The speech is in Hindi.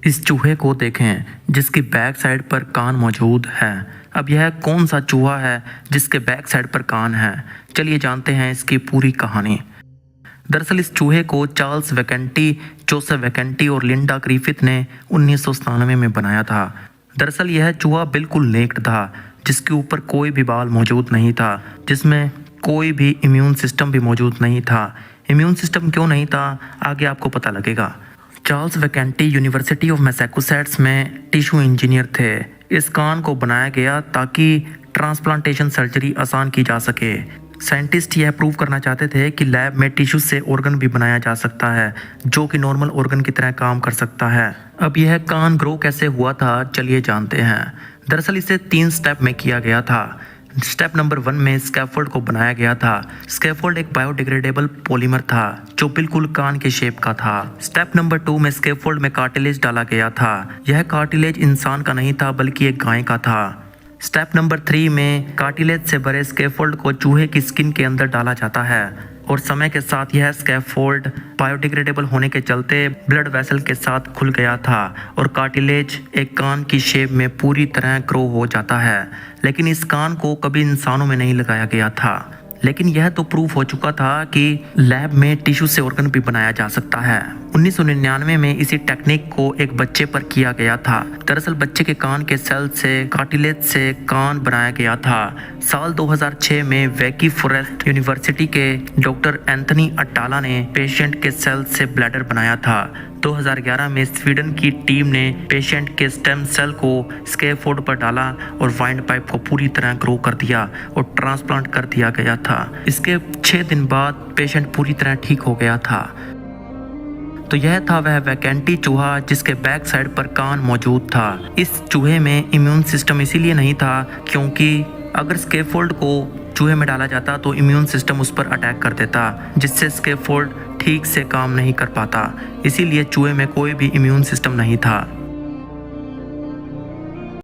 इस चूहे को देखें जिसकी बैक साइड पर कान मौजूद है। अब यह कौन सा चूहा है जिसके बैक साइड पर कान है? चलिए जानते हैं इसकी पूरी कहानी। दरअसल इस चूहे को चार्ल्स वैकेंटी, जोसेफ वैकेंटी और लिंडा ग्रिफिथ ने 1997 में बनाया था। दरअसल यह चूहा बिल्कुल नेक्ड था, जिसके ऊपर कोई भी बाल मौजूद नहीं था, जिसमें कोई भी इम्यून सिस्टम भी मौजूद नहीं था। इम्यून सिस्टम क्यों नहीं था, आगे आपको पता लगेगा। चार्ल्स वैकेंटी यूनिवर्सिटी ऑफ मैसाचुसेट्स में टिश्यू इंजीनियर थे। इस कान को बनाया गया ताकि ट्रांसप्लांटेशन सर्जरी आसान की जा सके। साइंटिस्ट यह प्रूव करना चाहते थे कि लैब में टिश्यू से ऑर्गन भी बनाया जा सकता है, जो कि नॉर्मल ऑर्गन की तरह काम कर सकता है। अब यह कान ग्रो कैसे हुआ था, चलिए जानते हैं। दरअसल इसे 3 स्टेप में किया गया था। स्टेप नंबर 1 में स्कैफोल्ड को बनाया गया था। स्कैफोल्ड एक बायोडिग्रेडेबल पॉलीमर था जो बिल्कुल कान के शेप का था। स्टेप नंबर 2 में स्कैफोल्ड में कार्टिलेज डाला गया था। यह कार्टिलेज इंसान का नहीं था बल्कि एक गाय का था। स्टेप नंबर 3 में कार्टिलेज से भरे स्कैफोल्ड को चूहे की स्किन के अंदर डाला जाता है और समय के साथ यह स्कैफोल्ड बायोडिग्रेडेबल होने के चलते ब्लड वेसल के साथ खुल गया था और कार्टिलेज एक कान की शेप में पूरी तरह ग्रो हो जाता है। लेकिन इस कान को कभी इंसानों में नहीं लगाया गया था। लेकिन यह तो प्रूफ हो चुका था कि लैब में टिश्यू से ऑर्गन भी बनाया जा सकता है। 1999 में इसी टेक्निक को एक बच्चे पर किया गया था। दरअसल बच्चे के कान के सेल से कार्टिलेज से कान बनाया गया था। साल 2006 में वेकी फॉरेस्ट यूनिवर्सिटी के डॉक्टर एंथनी अट्टाला ने पेशेंट के सेल से ब्लैडर बनाया था। 2011 में स्वीडन की टीम ने पेशेंट के स्टेम सेल को स्कैफोल्ड पर डाला और वाइंड पाइप को पूरी तरह ग्रो कर दिया और ट्रांसप्लांट कर दिया गया था। इसके 6 दिन बाद पेशेंट पूरी तरह ठीक हो गया था। तो यह था वह वैकेंटी चूहा जिसके बैक साइड पर कान मौजूद था। इस चूहे में इम्यून सिस्टम इसीलिए नहीं था क्योंकि अगर स्कैफोल्ड को चूहे में डाला जाता तो इम्यून सिस्टम उस पर अटैक कर देता, जिससे स्कैफोल्ड ठीक से काम नहीं कर पाता। इसीलिए चूहे में कोई भी इम्यून सिस्टम नहीं था।